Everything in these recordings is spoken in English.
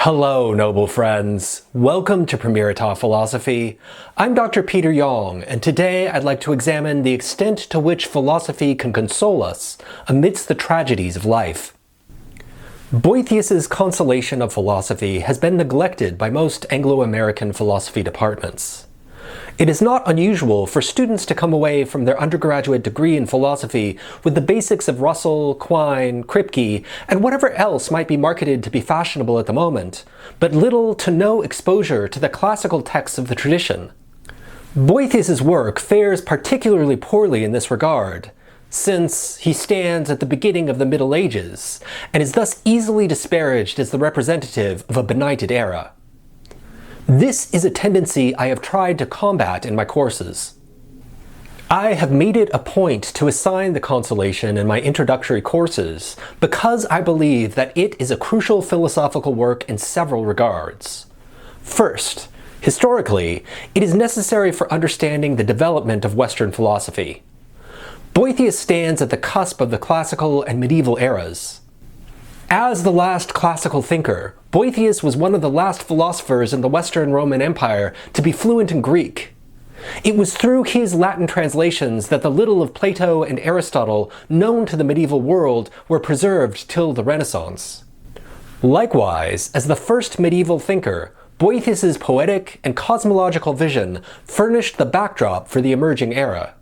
Hello, noble friends. Welcome to Premierita Philosophy. I'm Dr. Peter Yong, and today I'd like to examine the extent to which philosophy can console us amidst the tragedies of life. Boethius's Consolation of Philosophy has been neglected by most Anglo-American philosophy departments. It is not unusual for students to come away from their undergraduate degree in philosophy with the basics of Russell, Quine, Kripke, and whatever else might be marketed to be fashionable at the moment, but little to no exposure to the classical texts of the tradition. Boethius's work fares particularly poorly in this regard, since he stands at the beginning of the Middle Ages, and is thus easily disparaged as the representative of a benighted era. This is a tendency I have tried to combat in my courses. I have made it a point to assign the Consolation in my introductory courses because I believe that it is a crucial philosophical work in several regards. First, historically, it is necessary for understanding the development of Western philosophy. Boethius stands at the cusp of the classical and medieval eras. As the last classical thinker, Boethius was one of the last philosophers in the Western Roman Empire to be fluent in Greek. It was through his Latin translations that the little of Plato and Aristotle known to the medieval world were preserved till the Renaissance. Likewise, as the first medieval thinker, Boethius's poetic and cosmological vision furnished the backdrop for the emerging era.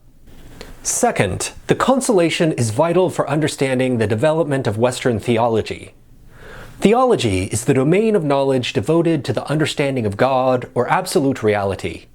Second, the Consolation is vital for understanding the development of Western theology. Theology is the domain of knowledge devoted to the understanding of God or absolute reality.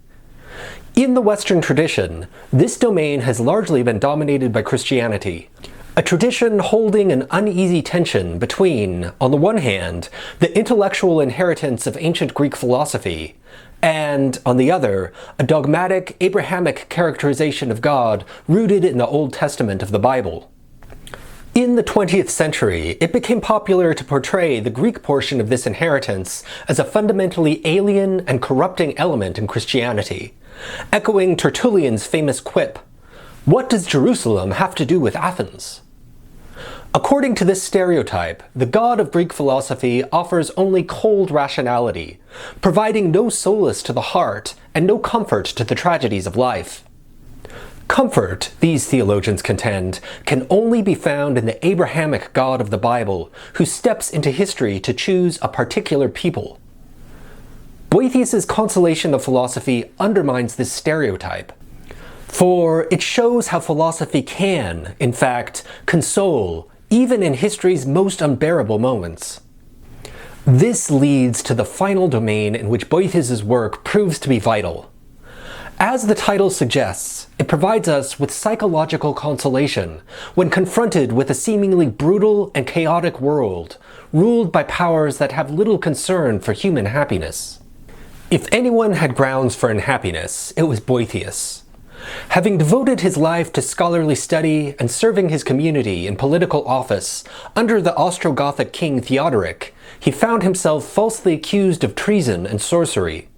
In the Western tradition, this domain has largely been dominated by Christianity, a tradition holding an uneasy tension between, on the one hand, the intellectual inheritance of ancient Greek philosophy, and, on the other, a dogmatic, Abrahamic characterization of God rooted in the Old Testament of the Bible. In the 20th century, it became popular to portray the Greek portion of this inheritance as a fundamentally alien and corrupting element in Christianity, echoing Tertullian's famous quip, "What does Jerusalem have to do with Athens?" According to this stereotype, the God of Greek philosophy offers only cold rationality, providing no solace to the heart and no comfort to the tragedies of life. Comfort, these theologians contend, can only be found in the Abrahamic God of the Bible, who steps into history to choose a particular people. Boethius's Consolation of Philosophy undermines this stereotype, for it shows how philosophy can, in fact, console, even in history's most unbearable moments. This leads to the final domain in which Boethius's work proves to be vital. As the title suggests, it provides us with psychological consolation when confronted with a seemingly brutal and chaotic world, ruled by powers that have little concern for human happiness. If anyone had grounds for unhappiness, it was Boethius. Having devoted his life to scholarly study and serving his community in political office under the Ostrogothic king Theoderic, he found himself falsely accused of treason and sorcery,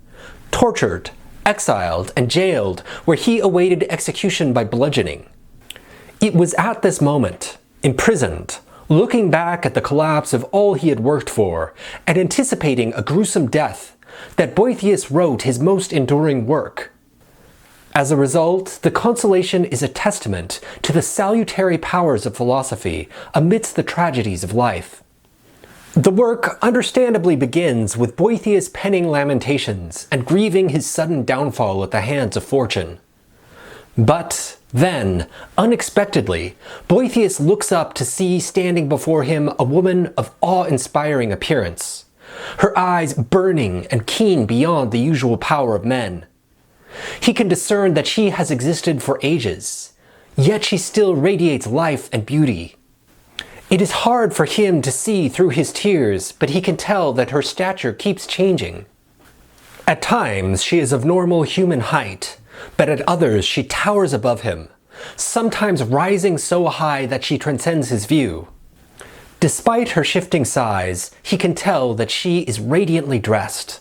tortured, exiled, and jailed, where he awaited execution by bludgeoning. It was at this moment, imprisoned, looking back at the collapse of all he had worked for, and anticipating a gruesome death, that Boethius wrote his most enduring work. As a result, the Consolation is a testament to the salutary powers of philosophy amidst the tragedies of life. The work understandably begins with Boethius penning lamentations and grieving his sudden downfall at the hands of fortune. But then, unexpectedly, Boethius looks up to see standing before him a woman of awe-inspiring appearance, her eyes burning and keen beyond the usual power of men. He can discern that she has existed for ages, yet she still radiates life and beauty. It is hard for him to see through his tears, but he can tell that her stature keeps changing. At times, she is of normal human height, but at others she towers above him, sometimes rising so high that she transcends his view. Despite her shifting size, he can tell that she is radiantly dressed,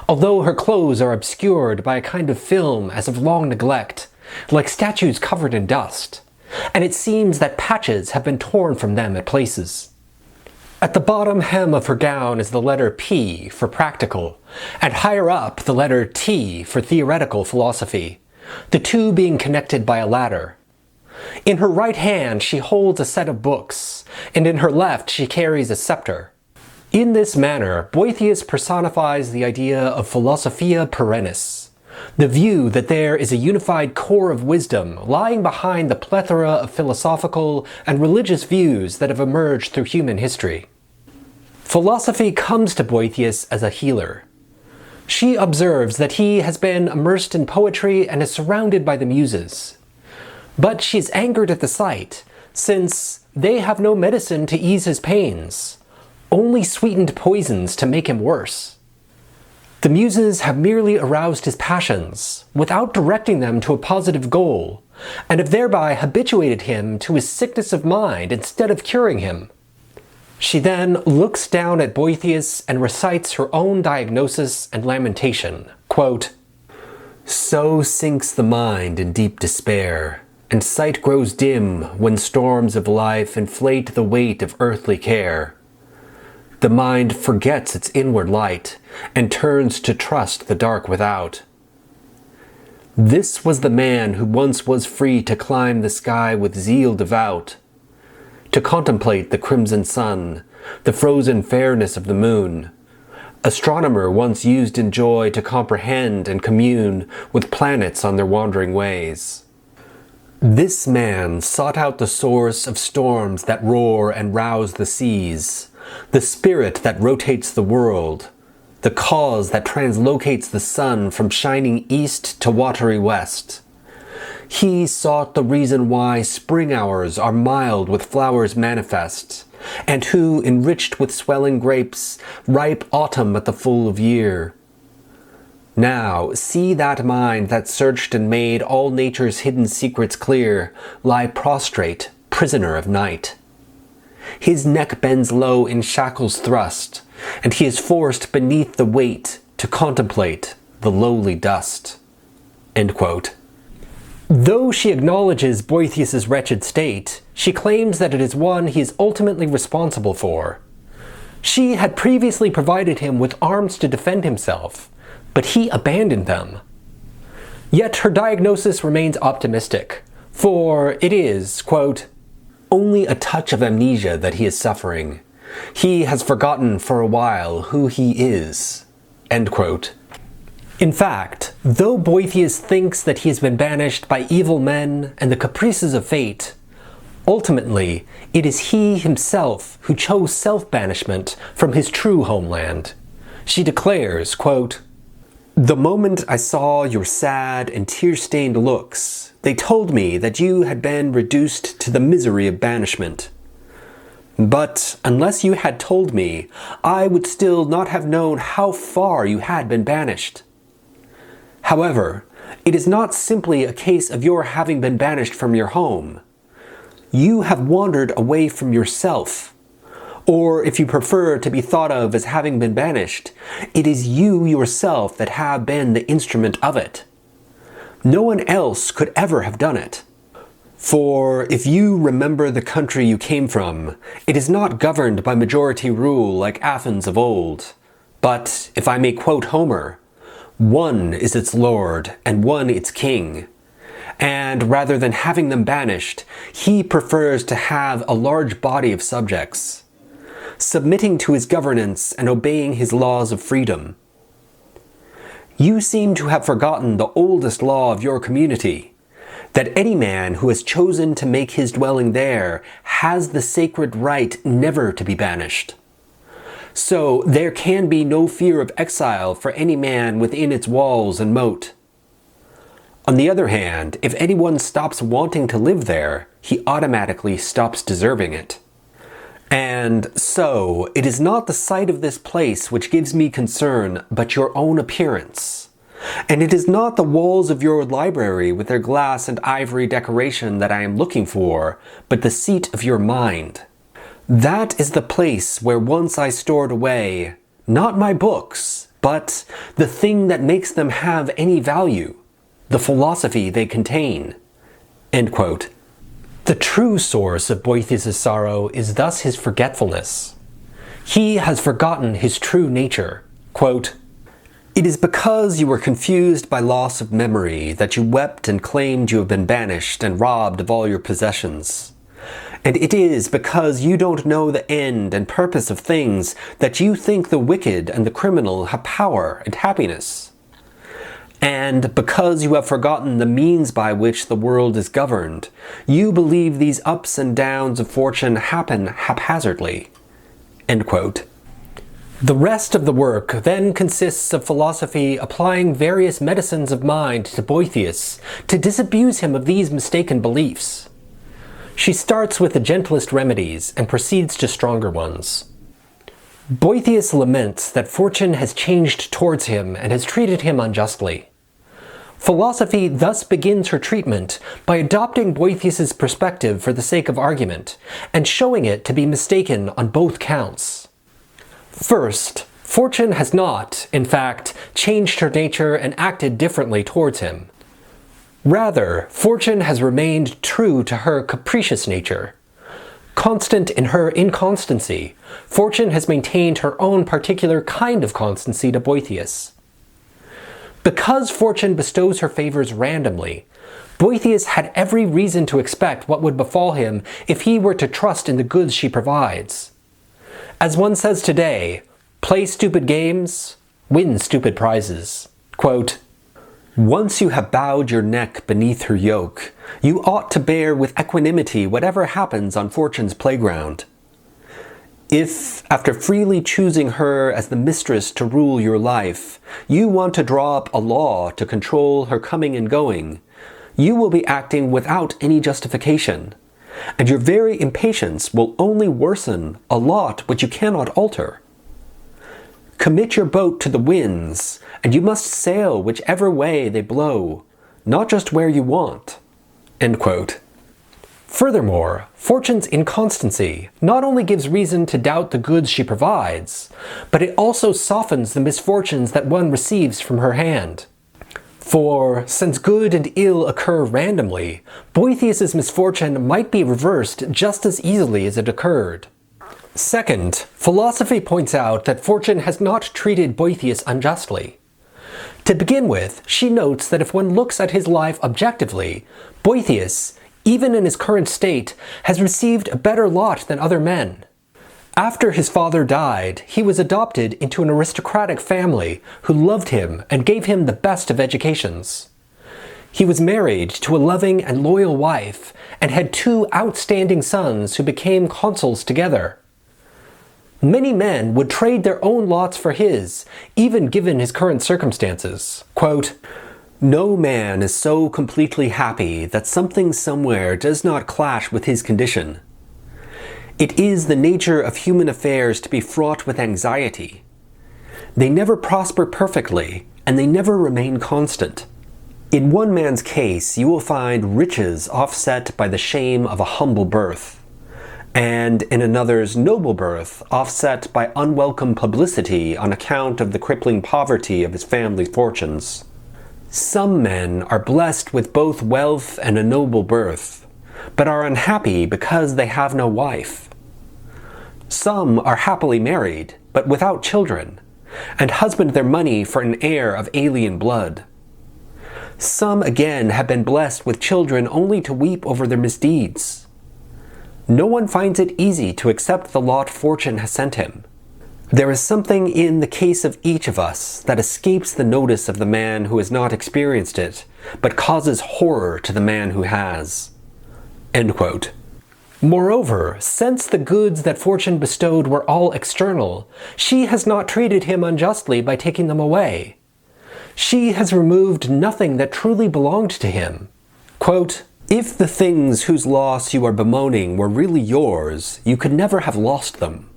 although her clothes are obscured by a kind of film as of long neglect, like statues covered in dust, and it seems that patches have been torn from them at places. At the bottom hem of her gown is the letter P for practical, and higher up the letter T for theoretical philosophy, the two being connected by a ladder. In her right hand she holds a set of books, and in her left she carries a scepter. In this manner, Boethius personifies the idea of philosophia perennis, the view that there is a unified core of wisdom lying behind the plethora of philosophical and religious views that have emerged through human history. Philosophy comes to Boethius as a healer. She observes that he has been immersed in poetry and is surrounded by the muses. But she is angered at the sight, since they have no medicine to ease his pains, only sweetened poisons to make him worse. The muses have merely aroused his passions, without directing them to a positive goal, and have thereby habituated him to his sickness of mind instead of curing him. She then looks down at Boethius and recites her own diagnosis and lamentation, quote, "So sinks the mind in deep despair, and sight grows dim when storms of life inflate the weight of earthly care. The mind forgets its inward light, and turns to trust the dark without. This was the man who once was free to climb the sky with zeal devout, to contemplate the crimson sun, the frozen fairness of the moon. Astronomer once used in joy to comprehend and commune with planets on their wandering ways. This man sought out the source of storms that roar and rouse the seas, the spirit that rotates the world, the cause that translocates the sun from shining east to watery west. He sought the reason why spring hours are mild with flowers manifest, and who, enriched with swelling grapes, ripe autumn at the full of year. Now, see that mind that searched and made all nature's hidden secrets clear, lie prostrate, prisoner of night. His neck bends low in shackles thrust, and he is forced beneath the weight to contemplate the lowly dust." End quote. Though she acknowledges Boethius's wretched state, she claims that it is one he is ultimately responsible for. She had previously provided him with arms to defend himself, but he abandoned them. Yet her diagnosis remains optimistic, for it is, quote, "only a touch of amnesia that he is suffering. He has forgotten for a while who he is." End quote. In fact, though Boethius thinks that he has been banished by evil men and the caprices of fate, ultimately it is he himself who chose self-banishment from his true homeland. She declares, quote, "The moment I saw your sad and tear-stained looks, they told me that you had been reduced to the misery of banishment. But unless you had told me, I would still not have known how far you had been banished. However, it is not simply a case of your having been banished from your home. You have wandered away from yourself. Or if you prefer to be thought of as having been banished, it is you yourself that have been the instrument of it. No one else could ever have done it. For if you remember the country you came from, it is not governed by majority rule like Athens of old. But, if I may quote Homer, one is its lord and one its king. And rather than having them banished, he prefers to have a large body of subjects, submitting to his governance and obeying his laws of freedom. You seem to have forgotten the oldest law of your community, that any man who has chosen to make his dwelling there has the sacred right never to be banished. So there can be no fear of exile for any man within its walls and moat. On the other hand, if anyone stops wanting to live there, he automatically stops deserving it. And so, it is not the sight of this place which gives me concern, but your own appearance. And it is not the walls of your library with their glass and ivory decoration that I am looking for, but the seat of your mind. That is the place where once I stored away, not my books, but the thing that makes them have any value, the philosophy they contain." End quote. The true source of Boethius' sorrow is thus his forgetfulness. He has forgotten his true nature. Quote, "It is because you were confused by loss of memory that you wept and claimed you have been banished and robbed of all your possessions. And it is because you don't know the end and purpose of things that you think the wicked and the criminal have power and happiness. And because you have forgotten the means by which the world is governed, you believe these ups and downs of fortune happen haphazardly." End quote. The rest of the work then consists of philosophy applying various medicines of mind to Boethius to disabuse him of these mistaken beliefs. She starts with the gentlest remedies and proceeds to stronger ones. Boethius laments that fortune has changed towards him and has treated him unjustly. Philosophy thus begins her treatment by adopting Boethius's perspective for the sake of argument, and showing it to be mistaken on both counts. First, fortune has not, in fact, changed her nature and acted differently towards him. Rather, fortune has remained true to her capricious nature. Constant in her inconstancy, fortune has maintained her own particular kind of constancy to Boethius. Because fortune bestows her favors randomly, Boethius had every reason to expect what would befall him if he were to trust in the goods she provides. As one says today, play stupid games, win stupid prizes. Quote, "Once you have bowed your neck beneath her yoke, you ought to bear with equanimity whatever happens on fortune's playground. If, after freely choosing her as the mistress to rule your life, you want to draw up a law to control her coming and going, you will be acting without any justification, and your very impatience will only worsen a lot which you cannot alter. Commit your boat to the winds, and you must sail whichever way they blow, not just where you want." End quote. Furthermore, fortune's inconstancy not only gives reason to doubt the goods she provides, but it also softens the misfortunes that one receives from her hand. For, since good and ill occur randomly, Boethius's misfortune might be reversed just as easily as it occurred. Second, philosophy points out that fortune has not treated Boethius unjustly. To begin with, she notes that if one looks at his life objectively, Boethius, even in his current state, has received a better lot than other men. After his father died, he was adopted into an aristocratic family who loved him and gave him the best of educations. He was married to a loving and loyal wife and had 2 outstanding sons who became consuls together. Many men would trade their own lots for his, even given his current circumstances. Quote, "No man is so completely happy that something somewhere does not clash with his condition. It is the nature of human affairs to be fraught with anxiety. They never prosper perfectly, and they never remain constant. In one man's case, you will find riches offset by the shame of a humble birth, and in another's noble birth offset by unwelcome publicity on account of the crippling poverty of his family's fortunes. Some men are blessed with both wealth and a noble birth, but are unhappy because they have no wife. Some are happily married, but without children, and husband their money for an heir of alien blood. Some again have been blessed with children only to weep over their misdeeds. No one finds it easy to accept the lot fortune has sent him. There is something in the case of each of us that escapes the notice of the man who has not experienced it, but causes horror to the man who has." End quote. Moreover, since the goods that fortune bestowed were all external, she has not treated him unjustly by taking them away. She has removed nothing that truly belonged to him. Quote, "If the things whose loss you are bemoaning were really yours, you could never have lost them."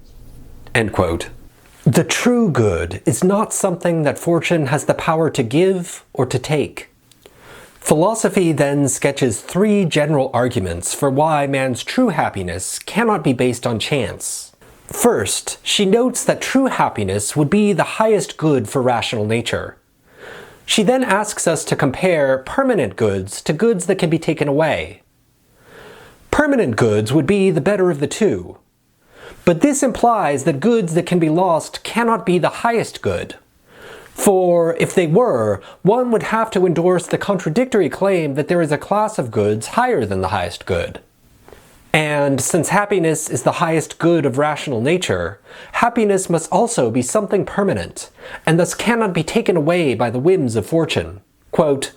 End quote. The true good is not something that fortune has the power to give or to take. Philosophy then sketches 3 general arguments for why man's true happiness cannot be based on chance. First, she notes that true happiness would be the highest good for rational nature. She then asks us to compare permanent goods to goods that can be taken away. Permanent goods would be the better of the two. But this implies that goods that can be lost cannot be the highest good. For if they were, one would have to endorse the contradictory claim that there is a class of goods higher than the highest good. And since happiness is the highest good of rational nature, happiness must also be something permanent, and thus cannot be taken away by the whims of fortune. Quote,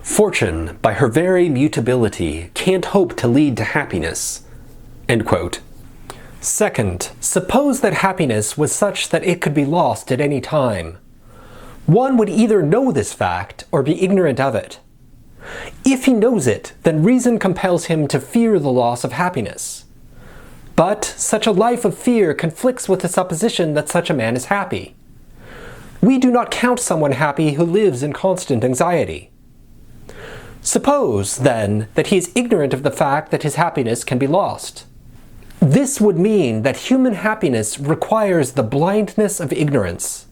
"Fortune, by her very mutability, can't hope to lead to happiness." End quote. Second, suppose that happiness was such that it could be lost at any time. One would either know this fact or be ignorant of it. If he knows it, then reason compels him to fear the loss of happiness. But such a life of fear conflicts with the supposition that such a man is happy. We do not count someone happy who lives in constant anxiety. Suppose, then, that he is ignorant of the fact that his happiness can be lost. This would mean that human happiness requires the blindness of ignorance.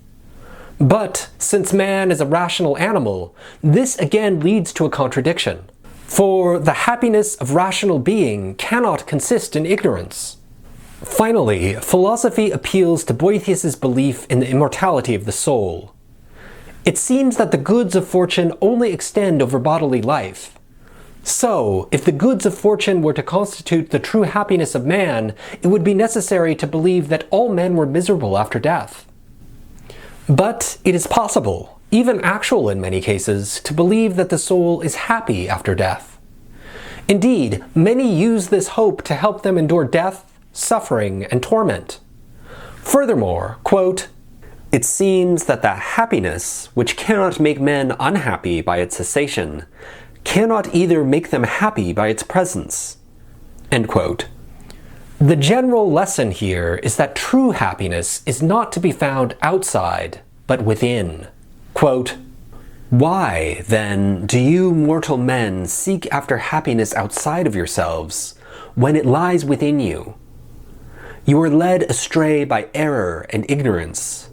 But, since man is a rational animal, this again leads to a contradiction. For the happiness of rational being cannot consist in ignorance. Finally, philosophy appeals to Boethius's belief in the immortality of the soul. It seems that the goods of fortune only extend over bodily life. So, if the goods of fortune were to constitute the true happiness of man, it would be necessary to believe that all men were miserable after death. But it is possible, even actual in many cases, to believe that the soul is happy after death. Indeed, many use this hope to help them endure death, suffering, and torment. Furthermore, quote, "It seems that the happiness, which cannot make men unhappy by its cessation, cannot either make them happy by its presence." End quote. The general lesson here is that true happiness is not to be found outside, but within. Quote, "Why, then, do you mortal men seek after happiness outside of yourselves, when it lies within you? You are led astray by error and ignorance.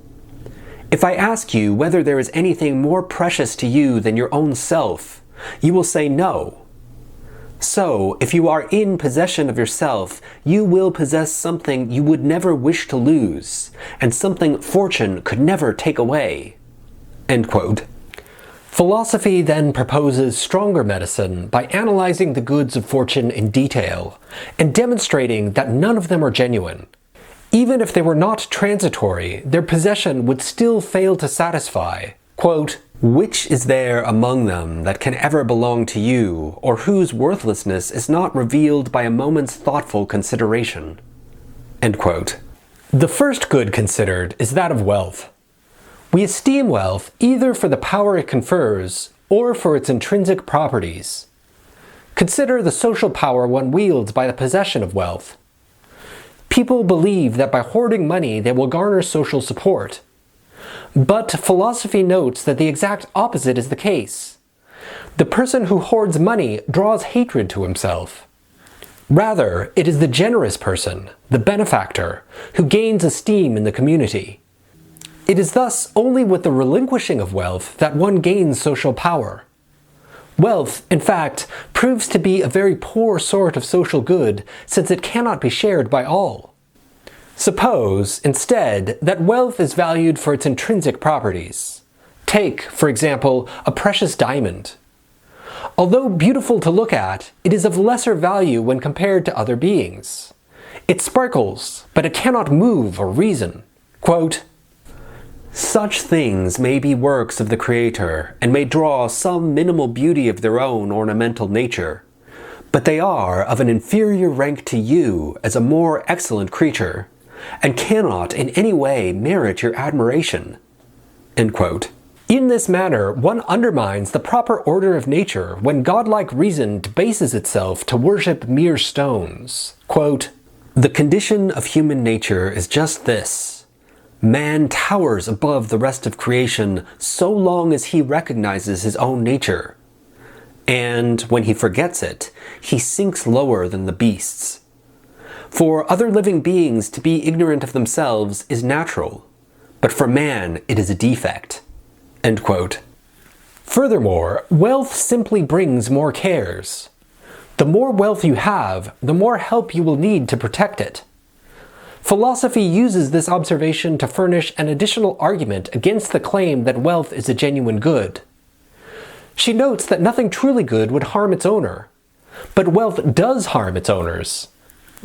If I ask you whether there is anything more precious to you than your own self, you will say no. So, if you are in possession of yourself, you will possess something you would never wish to lose, and something fortune could never take away." End quote. Philosophy then proposes stronger medicine by analyzing the goods of fortune in detail, and demonstrating that none of them are genuine. Even if they were not transitory, their possession would still fail to satisfy. Quote, "Which is there among them that can ever belong to you, or whose worthlessness is not revealed by a moment's thoughtful consideration?" End quote. The first good considered is that of wealth. We esteem wealth either for the power it confers, or for its intrinsic properties. Consider the social power one wields by the possession of wealth. People believe that by hoarding money they will garner social support. But philosophy notes that the exact opposite is the case. The person who hoards money draws hatred to himself. Rather, it is the generous person, the benefactor, who gains esteem in the community. It is thus only with the relinquishing of wealth that one gains social power. Wealth, in fact, proves to be a very poor sort of social good, since it cannot be shared by all. Suppose, instead, that wealth is valued for its intrinsic properties. Take, for example, a precious diamond. Although beautiful to look at, it is of lesser value when compared to other beings. It sparkles, but it cannot move or reason. Quote, "Such things may be works of the Creator, and may draw some minimal beauty of their own ornamental nature, but they are of an inferior rank to you as a more excellent creature, and cannot in any way merit your admiration." End quote. In this manner, one undermines the proper order of nature when godlike reason debases itself to worship mere stones. Quote, "The condition of human nature is just this. Man towers above the rest of creation so long as he recognizes his own nature. And when he forgets it, he sinks lower than the beasts. For other living beings to be ignorant of themselves is natural, but for man it is a defect." End quote. Furthermore, wealth simply brings more cares. The more wealth you have, the more help you will need to protect it. Philosophy uses this observation to furnish an additional argument against the claim that wealth is a genuine good. She notes that nothing truly good would harm its owner, but wealth does harm its owners.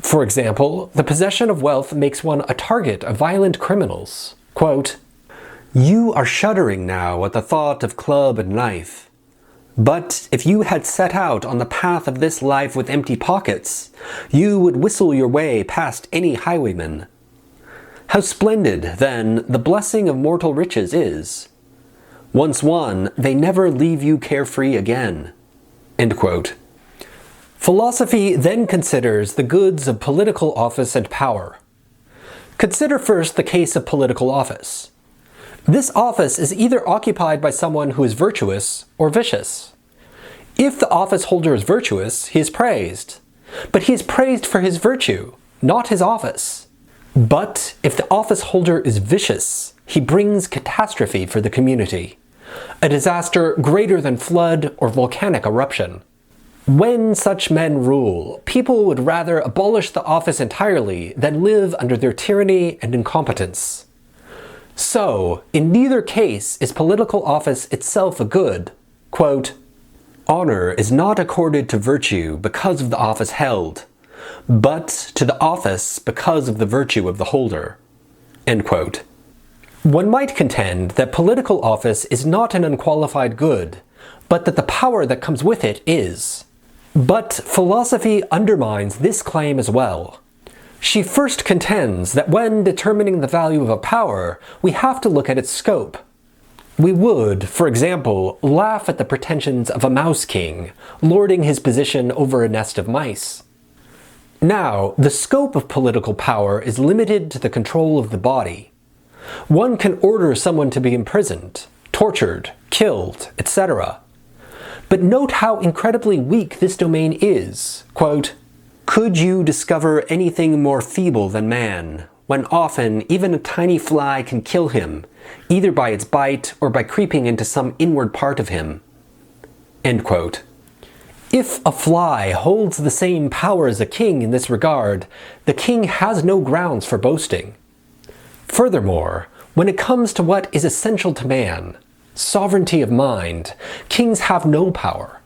For example, the possession of wealth makes one a target of violent criminals. Quote, "You are shuddering now at the thought of club and knife. But if you had set out on the path of this life with empty pockets, you would whistle your way past any highwayman. How splendid, then, the blessing of mortal riches is. Once won, they never leave you carefree again." End quote. Philosophy then considers the goods of political office and power. Consider first the case of political office. This office is either occupied by someone who is virtuous or vicious. If the office holder is virtuous, he is praised. But he is praised for his virtue, not his office. But if the office holder is vicious, he brings catastrophe for the community, a disaster greater than flood or volcanic eruption. When such men rule, people would rather abolish the office entirely than live under their tyranny and incompetence. So, in neither case is political office itself a good. Quote, "Honor is not accorded to virtue because of the office held, but to the office because of the virtue of the holder." End quote. One might contend that political office is not an unqualified good, but that the power that comes with it is. But philosophy undermines this claim as well. She first contends that when determining the value of a power, we have to look at its scope. We would, for example, laugh at the pretensions of a mouse king, lording his position over a nest of mice. Now, the scope of political power is limited to the control of the body. One can order someone to be imprisoned, tortured, killed, etc. But note how incredibly weak this domain is. Quote, "Could you discover anything more feeble than man, when often even a tiny fly can kill him, either by its bite or by creeping into some inward part of him?" End quote. If a fly holds the same power as a king in this regard, the king has no grounds for boasting. Furthermore, when it comes to what is essential to man, sovereignty of mind, kings have no power.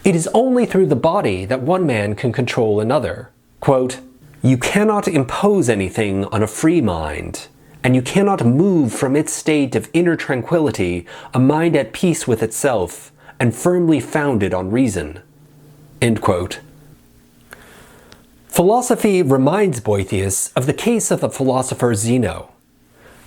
It is only through the body that one man can control another. Quote, "You cannot impose anything on a free mind, and you cannot move from its state of inner tranquility a mind at peace with itself and firmly founded on reason." End quote. Philosophy reminds Boethius of the case of the philosopher Zeno.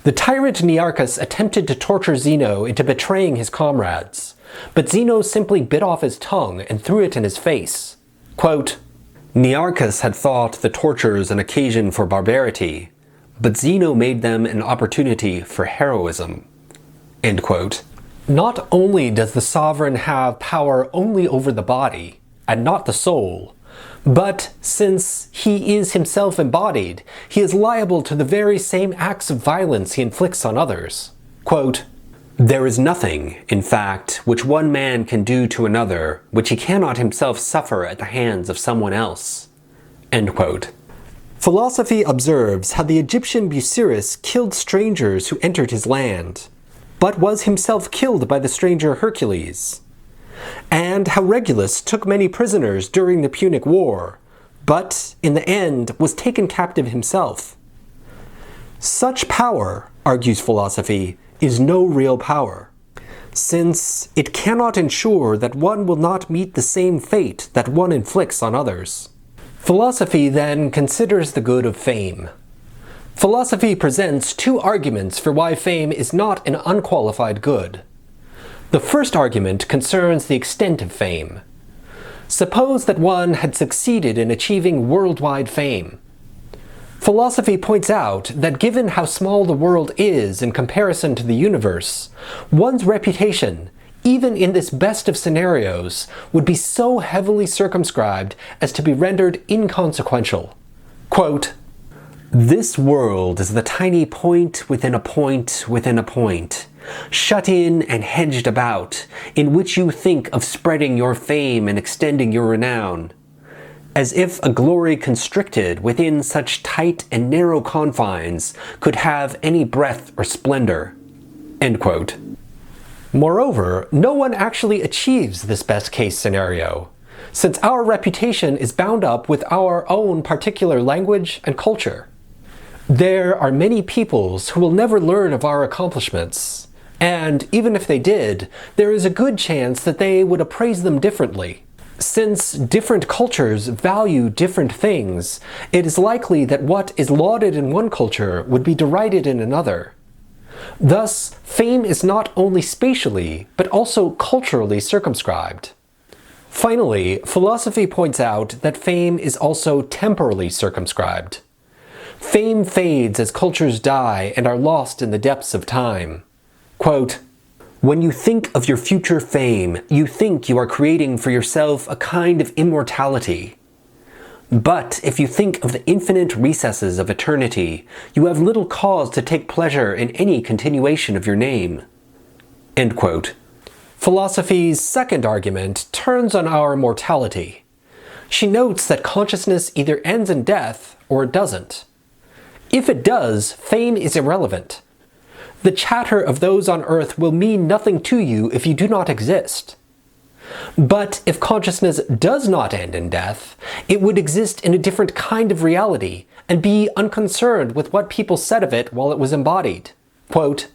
The tyrant Nearchus attempted to torture Zeno into betraying his comrades, but Zeno simply bit off his tongue and threw it in his face. Quote, "Nearchus had thought the tortures an occasion for barbarity, but Zeno made them an opportunity for heroism." End quote. Not only does the sovereign have power only over the body, and not the soul, but since he is himself embodied, he is liable to the very same acts of violence he inflicts on others. Quote, "There is nothing, in fact, which one man can do to another, which he cannot himself suffer at the hands of someone else." End quote. Philosophy observes how the Egyptian Busiris killed strangers who entered his land, but was himself killed by the stranger Hercules, and how Regulus took many prisoners during the Punic War, but in the end was taken captive himself. Such power, argues philosophy, is no real power, since it cannot ensure that one will not meet the same fate that one inflicts on others. Philosophy then considers the good of fame. Philosophy presents two arguments for why fame is not an unqualified good. The first argument concerns the extent of fame. Suppose that one had succeeded in achieving worldwide fame. Philosophy points out that given how small the world is in comparison to the universe, one's reputation, even in this best of scenarios, would be so heavily circumscribed as to be rendered inconsequential. Quote, "This world is the tiny point within a point within a point, shut in and hedged about, in which you think of spreading your fame and extending your renown. as if a glory constricted within such tight and narrow confines could have any breadth or splendor." End quote. Moreover, no one actually achieves this best-case scenario, since our reputation is bound up with our own particular language and culture. There are many peoples who will never learn of our accomplishments, and even if they did, there is a good chance that they would appraise them differently. Since different cultures value different things, it is likely that what is lauded in one culture would be derided in another. Thus, fame is not only spatially, but also culturally circumscribed. Finally, philosophy points out that fame is also temporally circumscribed. Fame fades as cultures die and are lost in the depths of time. Quote, "When you think of your future fame, you think you are creating for yourself a kind of immortality. But if you think of the infinite recesses of eternity, you have little cause to take pleasure in any continuation of your name." End quote. Philosophy's second argument turns on our mortality. She notes that consciousness either ends in death or it doesn't. If it does, fame is irrelevant. The chatter of those on earth will mean nothing to you if you do not exist. But if consciousness does not end in death, it would exist in a different kind of reality and be unconcerned with what people said of it while it was embodied. Quote,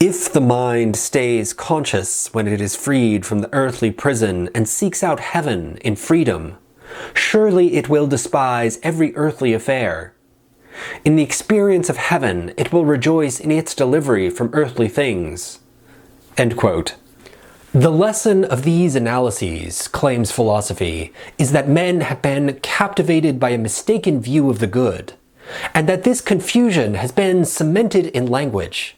"If the mind stays conscious when it is freed from the earthly prison and seeks out heaven in freedom, surely it will despise every earthly affair. In the experience of heaven, it will rejoice in its delivery from earthly things." End quote. The lesson of these analyses, claims philosophy, is that men have been captivated by a mistaken view of the good, and that this confusion has been cemented in language.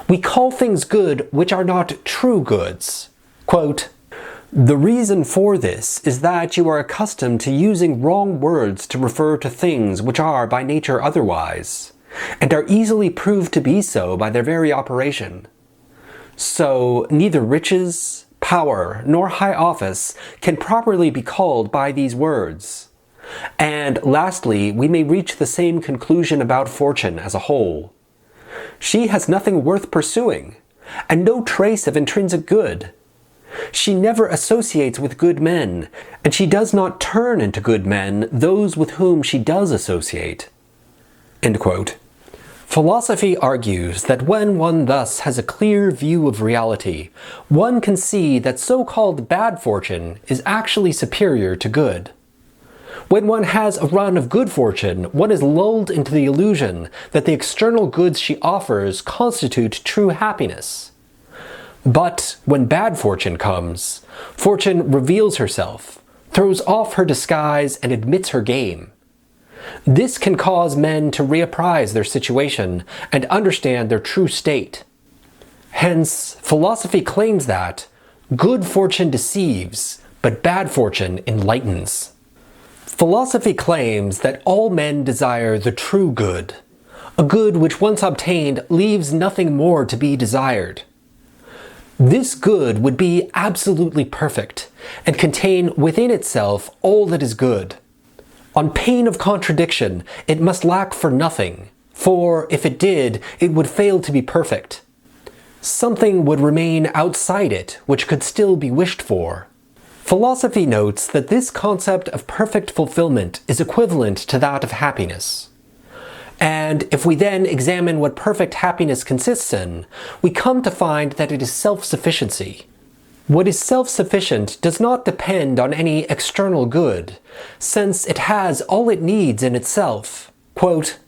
We call things good which are not true goods. Quote, "The reason for this is that you are accustomed to using wrong words to refer to things which are by nature otherwise, and are easily proved to be so by their very operation. So neither riches, power, nor high office can properly be called by these words. And lastly, we may reach the same conclusion about fortune as a whole. She has nothing worth pursuing, and no trace of intrinsic good. She never associates with good men, and she does not turn into good men those with whom she does associate." End quote. Philosophy argues that when one thus has a clear view of reality, one can see that so-called bad fortune is actually superior to good. When one has a run of good fortune, one is lulled into the illusion that the external goods she offers constitute true happiness. But when bad fortune comes, fortune reveals herself, throws off her disguise, and admits her game. This can cause men to reapprise their situation and understand their true state. Hence, philosophy claims that good fortune deceives, but bad fortune enlightens. Philosophy claims that all men desire the true good, a good which once obtained leaves nothing more to be desired. This good would be absolutely perfect and contain within itself all that is good. On pain of contradiction, it must lack for nothing, for if it did, it would fail to be perfect. Something would remain outside it which could still be wished for. Philosophy notes that this concept of perfect fulfillment is equivalent to that of happiness. And if we then examine what perfect happiness consists in, we come to find that it is self-sufficiency. What is self-sufficient does not depend on any external good, since it has all it needs in itself. Quote,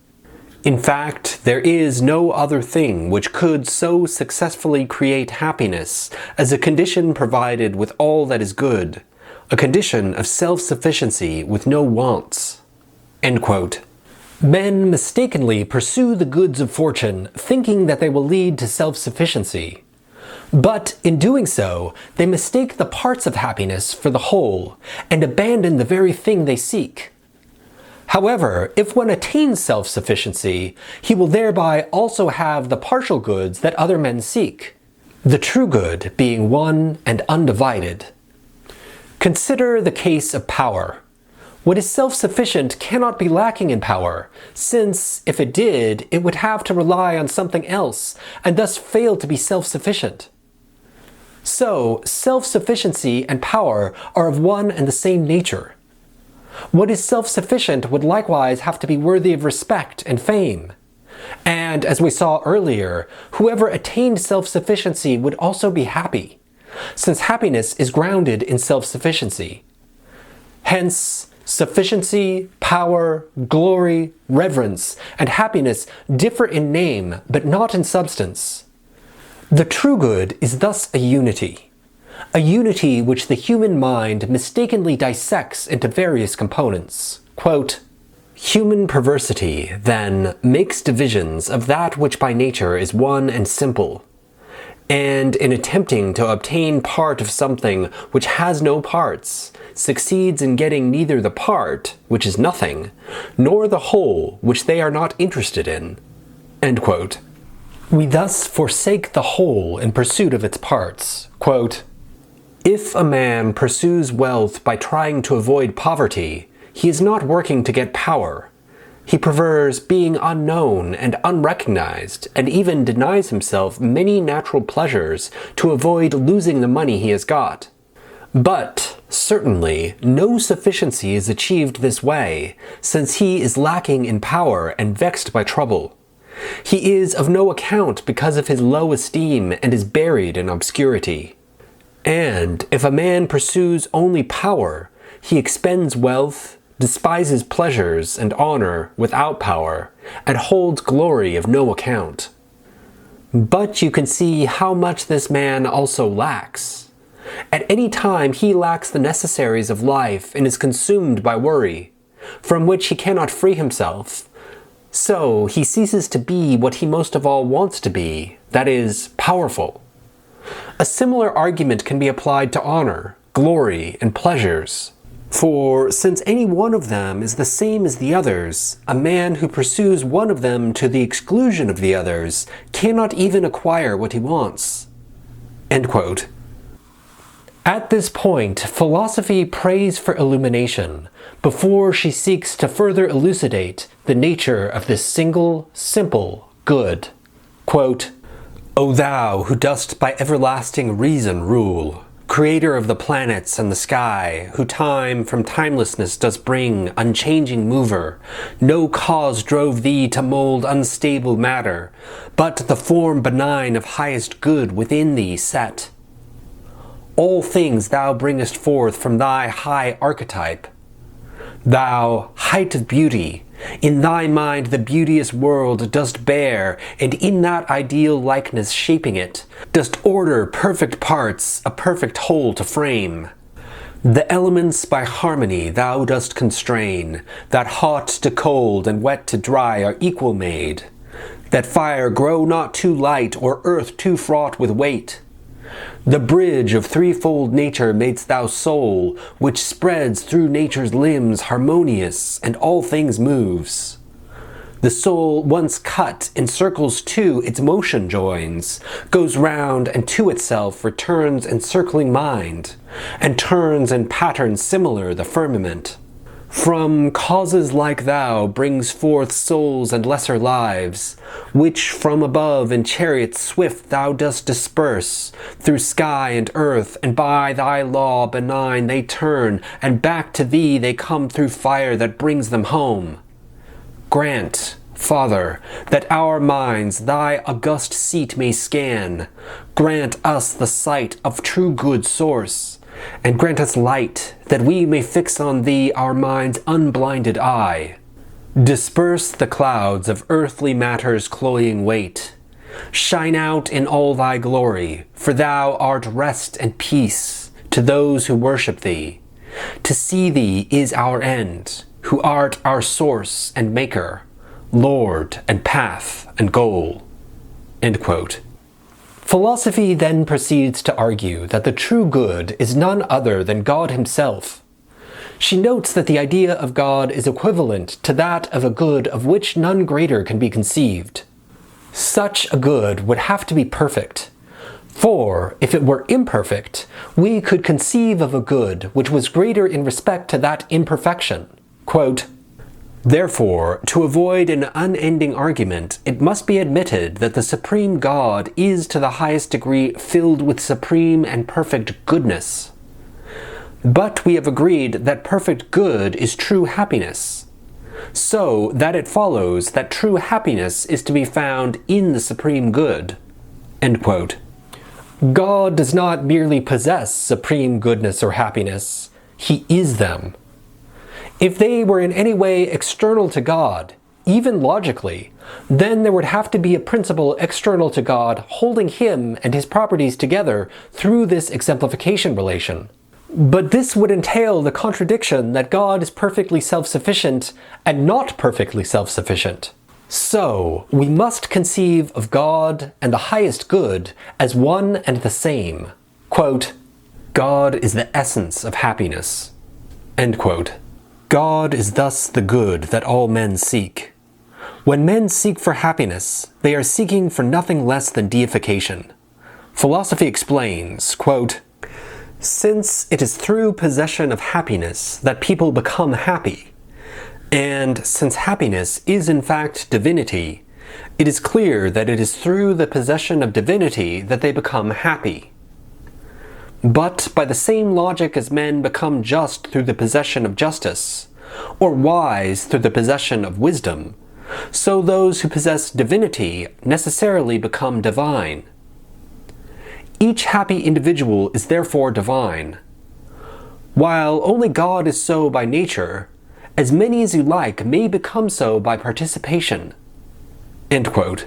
"In fact, there is no other thing which could so successfully create happiness as a condition provided with all that is good, a condition of self-sufficiency with no wants." End quote. Men mistakenly pursue the goods of fortune, thinking that they will lead to self-sufficiency. But in doing so, they mistake the parts of happiness for the whole, and abandon the very thing they seek. However, if one attains self-sufficiency, he will thereby also have the partial goods that other men seek, the true good being one and undivided. Consider the case of power. What is self-sufficient cannot be lacking in power, since, if it did, it would have to rely on something else, and thus fail to be self-sufficient. So, self-sufficiency and power are of one and the same nature. What is self-sufficient would likewise have to be worthy of respect and fame. And, as we saw earlier, whoever attained self-sufficiency would also be happy, since happiness is grounded in self-sufficiency. Hence, sufficiency, power, glory, reverence, and happiness differ in name, but not in substance. The true good is thus a unity which the human mind mistakenly dissects into various components. Quote, "Human perversity, then, makes divisions of that which by nature is one and simple, and in attempting to obtain part of something which has no parts, succeeds in getting neither the part, which is nothing, nor the whole, which they are not interested in." End quote. We thus forsake the whole in pursuit of its parts. Quote, "If a man pursues wealth by trying to avoid poverty, he is not working to get power. He prefers being unknown and unrecognized, and even denies himself many natural pleasures to avoid losing the money he has got. But, certainly, no sufficiency is achieved this way, since he is lacking in power and vexed by trouble. He is of no account because of his low esteem and is buried in obscurity. And if a man pursues only power, he expends wealth, despises pleasures and honor without power, and holds glory of no account. But you can see how much this man also lacks. At any time he lacks the necessaries of life and is consumed by worry, from which he cannot free himself. So he ceases to be what he most of all wants to be, that is, powerful. A similar argument can be applied to honor, glory, and pleasures. For since any one of them is the same as the others, a man who pursues one of them to the exclusion of the others cannot even acquire what he wants." End quote. At this point, philosophy prays for illumination, before she seeks to further elucidate the nature of this single, simple good. Quote, "O thou who dost by everlasting reason rule, creator of the planets and the sky, who time from timelessness dost bring, unchanging mover, no cause drove thee to mold unstable matter, but the form benign of highest good within thee set. All things thou bringest forth from thy high archetype. Thou, height of beauty, in thy mind the beauteous world dost bear, and in that ideal likeness shaping it, dost order perfect parts, a perfect whole to frame. The elements by harmony thou dost constrain, that hot to cold and wet to dry are equal made, that fire grow not too light or earth too fraught with weight. The bridge of threefold nature madest thou soul, which spreads through nature's limbs harmonious, and all things moves. The soul once cut in circles too its motion joins, goes round and to itself returns encircling mind, and turns in patterns similar the firmament. From causes like thou brings forth souls and lesser lives, which from above in chariots swift thou dost disperse, through sky and earth, and by thy law benign they turn, and back to thee they come through fire that brings them home. Grant, Father, that our minds thy august seat may scan. Grant us the sight of true good source, and grant us light, that we may fix on thee our mind's unblinded eye. Disperse the clouds of earthly matter's cloying weight. Shine out in all thy glory, for thou art rest and peace to those who worship thee. To see thee is our end, who art our source and maker, Lord and path and goal." End quote. Philosophy then proceeds to argue that the true good is none other than God himself. She notes that the idea of God is equivalent to that of a good of which none greater can be conceived. Such a good would have to be perfect, For, if it were imperfect, we could conceive of a good which was greater in respect to that imperfection. Quote, therefore, to avoid an unending argument, it must be admitted that the supreme God is to the highest degree filled with supreme and perfect goodness. But we have agreed that perfect good is true happiness, so that it follows that true happiness is to be found in the supreme good. End quote. God does not merely possess supreme goodness or happiness, he is them. If they were in any way external to God, even logically, then there would have to be a principle external to God holding him and his properties together through this exemplification relation. But this would entail the contradiction that God is perfectly self-sufficient and not perfectly self-sufficient. So, we must conceive of God and the highest good as one and the same. Quote, God is the essence of happiness. End quote. God is thus the good that all men seek. When men seek for happiness, they are seeking for nothing less than deification. Philosophy explains, quote, since it is through possession of happiness that people become happy, and since happiness is in fact divinity, it is clear that it is through the possession of divinity that they become happy. But by the same logic as men become just through the possession of justice, or wise through the possession of wisdom, so those who possess divinity necessarily become divine. Each happy individual is therefore divine. While only God is so by nature, as many as you like may become so by participation. End quote.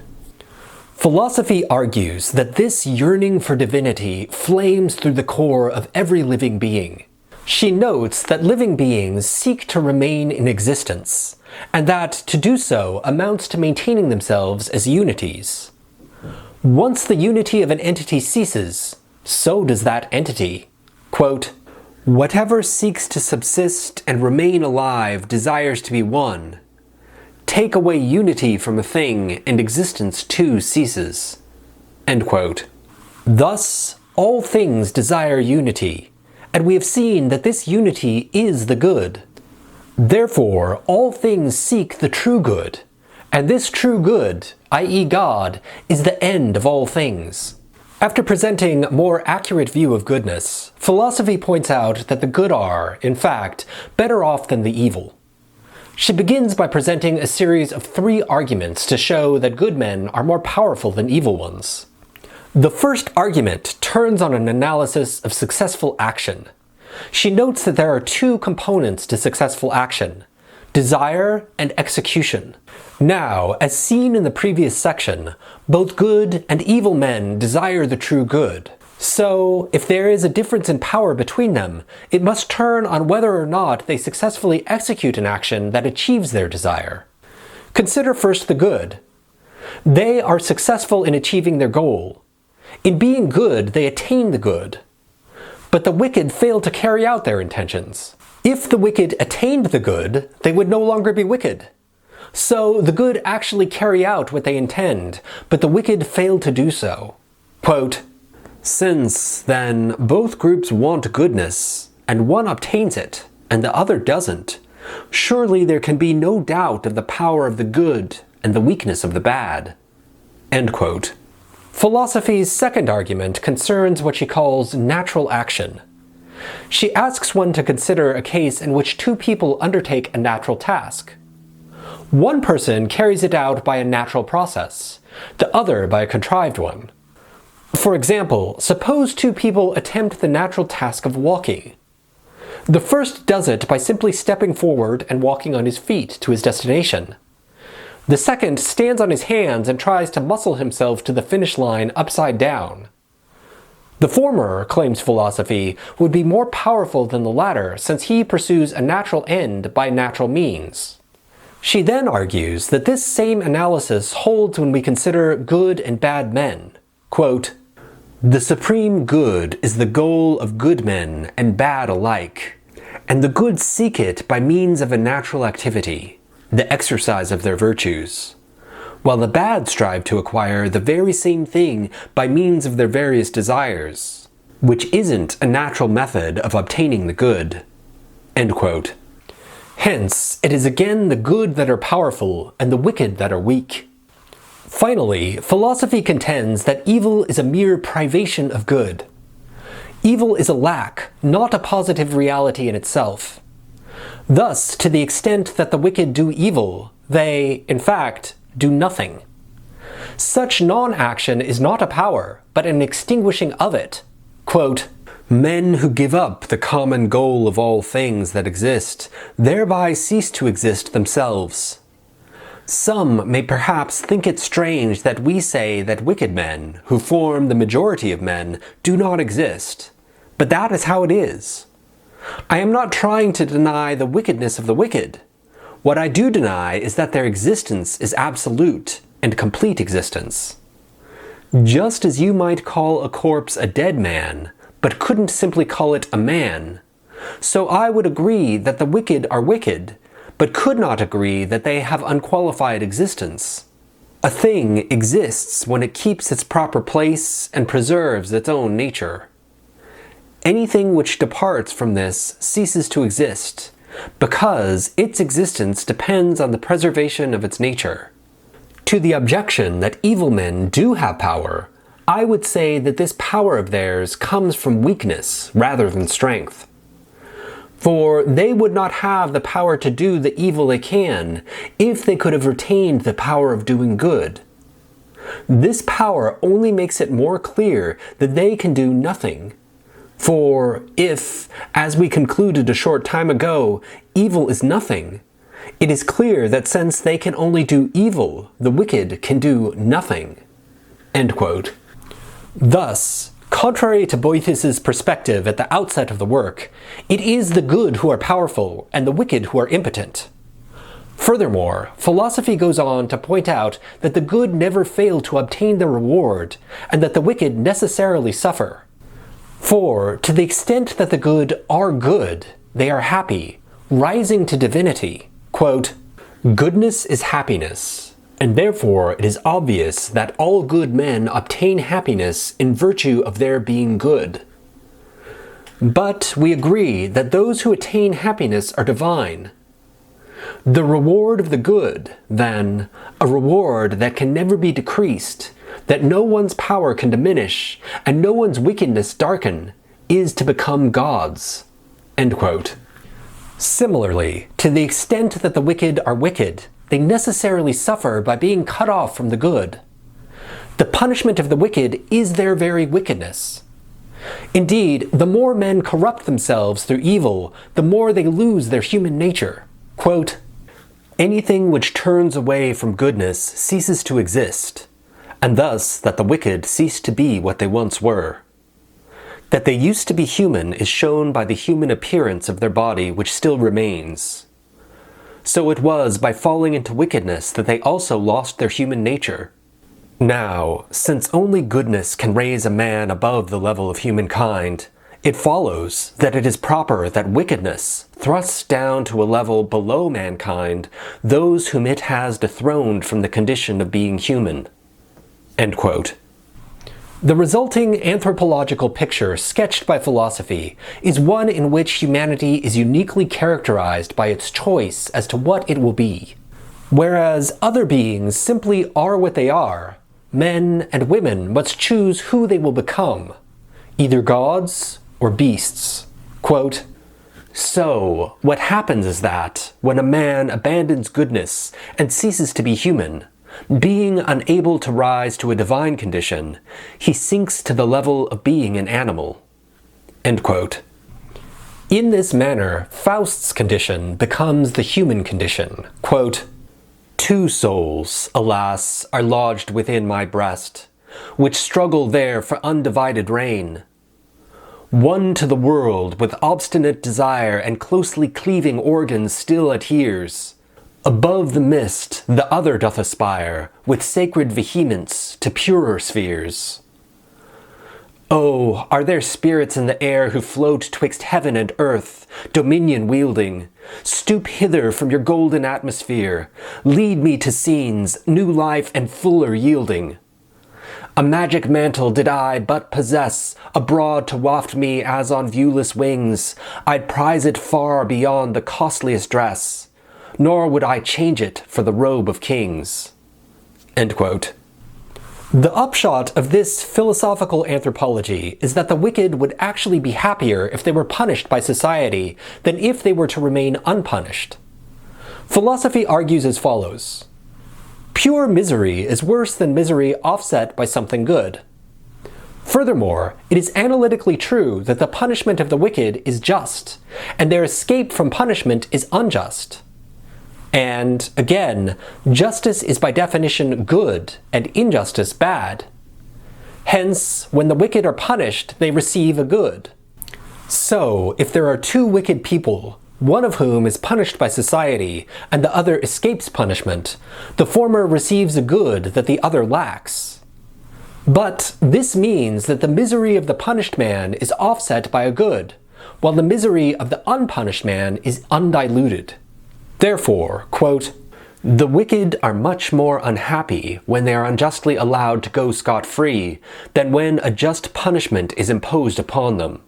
Philosophy argues that this yearning for divinity flames through the core of every living being. She notes that living beings seek to remain in existence, and that to do so amounts to maintaining themselves as unities. Once the unity of an entity ceases, so does that entity. Quote, whatever seeks to subsist and remain alive desires to be one. Take away unity from a thing, and existence too ceases. End quote. Thus, all things desire unity, and we have seen that this unity is the good. Therefore, all things seek the true good, and this true good, i.e. God, is the end of all things. After presenting a more accurate view of goodness, philosophy points out that the good are, in fact, better off than the evil. She begins by presenting a series of 3 arguments to show that good men are more powerful than evil ones. The first argument turns on an analysis of successful action. She notes that there are 2 components to successful action: desire and execution. Now, as seen in the previous section, both good and evil men desire the true good. So, if there is a difference in power between them, it must turn on whether or not they successfully execute an action that achieves their desire. Consider first the good. They are successful in achieving their goal. In being good, they attain the good. But the wicked fail to carry out their intentions. If the wicked attained the good, they would no longer be wicked. So the good actually carry out what they intend, but the wicked fail to do so. Quote, since, then, both groups want goodness, and one obtains it, and the other doesn't, surely there can be no doubt of the power of the good and the weakness of the bad. End quote. Philosophy's second argument concerns what she calls natural action. She asks one to consider a case in which 2 people undertake a natural task. One person carries it out by a natural process, the other by a contrived one. For example, suppose 2 people attempt the natural task of walking. The first does it by simply stepping forward and walking on his feet to his destination. The second stands on his hands and tries to muscle himself to the finish line upside down. The former, claims philosophy, would be more powerful than the latter since he pursues a natural end by natural means. She then argues that this same analysis holds when we consider good and bad men. Quote, the supreme good is the goal of good men and bad alike, and the good seek it by means of a natural activity, the exercise of their virtues. while the bad strive to acquire the very same thing by means of their various desires, which isn't a natural method of obtaining the good." End quote. Hence, it is again the good that are powerful and the wicked that are weak. Finally, philosophy contends that evil is a mere privation of good. Evil is a lack, not a positive reality in itself. Thus, to the extent that the wicked do evil, they, in fact, do nothing. Such non-action is not a power, but an extinguishing of it. Quote, "Men who give up the common goal of all things that exist, thereby cease to exist themselves. Some may perhaps think it strange that we say that wicked men, who form the majority of men, do not exist, but that is how it is. I am not trying to deny the wickedness of the wicked. What I do deny is that their existence is absolute and complete existence. Just as you might call a corpse a dead man, but couldn't simply call it a man, so I would agree that the wicked are wicked, but could not agree that they have unqualified existence. A thing exists when it keeps its proper place and preserves its own nature. Anything which departs from this ceases to exist, because its existence depends on the preservation of its nature. To the objection that evil men do have power, I would say that this power of theirs comes from weakness rather than strength. For they would not have the power to do the evil they can if they could have retained the power of doing good. This power only makes it more clear that they can do nothing. For if, as we concluded a short time ago, evil is nothing, it is clear that since they can only do evil, the wicked can do nothing." End quote. Thus, contrary to Boethius's perspective at the outset of the work, it is the good who are powerful and the wicked who are impotent. Furthermore, philosophy goes on to point out that the good never fail to obtain their reward, and that the wicked necessarily suffer. For, to the extent that the good are good, they are happy, rising to divinity. Quote, "Goodness is happiness, and therefore it is obvious that all good men obtain happiness in virtue of their being good. But we agree that those who attain happiness are divine. The reward of the good, then, a reward that can never be decreased, that no one's power can diminish, and no one's wickedness darken, is to become gods." End quote. Similarly, to the extent that the wicked are wicked, they necessarily suffer by being cut off from the good. The punishment of the wicked is their very wickedness. Indeed, the more men corrupt themselves through evil, the more they lose their human nature. Quote, "Anything which turns away from goodness ceases to exist, and thus that the wicked cease to be what they once were. That they used to be human is shown by the human appearance of their body which still remains. So it was by falling into wickedness that they also lost their human nature. Now, since only goodness can raise a man above the level of humankind, it follows that it is proper that wickedness thrusts down to a level below mankind those whom it has dethroned from the condition of being human." End quote. The resulting anthropological picture sketched by philosophy is one in which humanity is uniquely characterized by its choice as to what it will be. Whereas other beings simply are what they are, men and women must choose who they will become, either gods or beasts. Quote, "So, what happens is that, when a man abandons goodness and ceases to be human, being unable to rise to a divine condition, he sinks to the level of being an animal." End quote. In this manner, Faust's condition becomes the human condition. Quote, "Two souls, alas, are lodged within my breast, which struggle there for undivided reign. One to the world with obstinate desire and closely cleaving organs still adheres. Above the mist, the other doth aspire, with sacred vehemence, to purer spheres. Oh, are there spirits in the air who float twixt heaven and earth, dominion wielding? Stoop hither from your golden atmosphere, lead me to scenes, new life and fuller yielding. A magic mantle did I but possess, abroad to waft me as on viewless wings, I'd prize it far beyond the costliest dress, nor would I change it for the robe of kings." End quote. The upshot of this philosophical anthropology is that the wicked would actually be happier if they were punished by society than if they were to remain unpunished. Philosophy argues as follows: pure misery is worse than misery offset by something good. Furthermore, it is analytically true that the punishment of the wicked is just, and their escape from punishment is unjust. And, again, justice is by definition good, and injustice bad. Hence, when the wicked are punished, they receive a good. So, if there are two wicked people, one of whom is punished by society, and the other escapes punishment, the former receives a good that the other lacks. But this means that the misery of the punished man is offset by a good, while the misery of the unpunished man is undiluted. Therefore, quote, "The wicked are much more unhappy when they are unjustly allowed to go scot-free than when a just punishment is imposed upon them."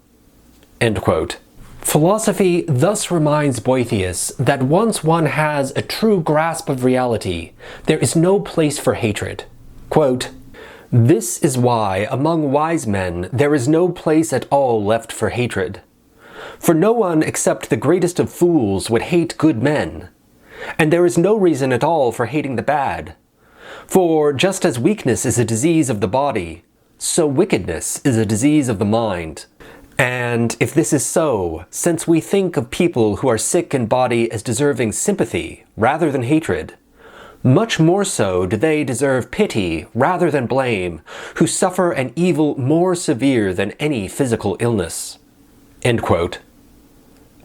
End quote. Philosophy thus reminds Boethius that once one has a true grasp of reality, there is no place for hatred. Quote, "This is why among wise men there is no place at all left for hatred. For no one except the greatest of fools would hate good men, and there is no reason at all for hating the bad. For just as weakness is a disease of the body, so wickedness is a disease of the mind. And if this is so, since we think of people who are sick in body as deserving sympathy rather than hatred, much more so do they deserve pity rather than blame, who suffer an evil more severe than any physical illness." End quote.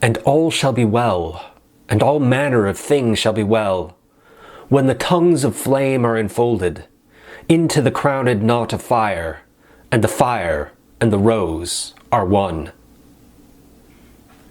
"And all shall be well, and all manner of things shall be well, when the tongues of flame are enfolded into the crowned knot of fire, and the fire and the rose are one."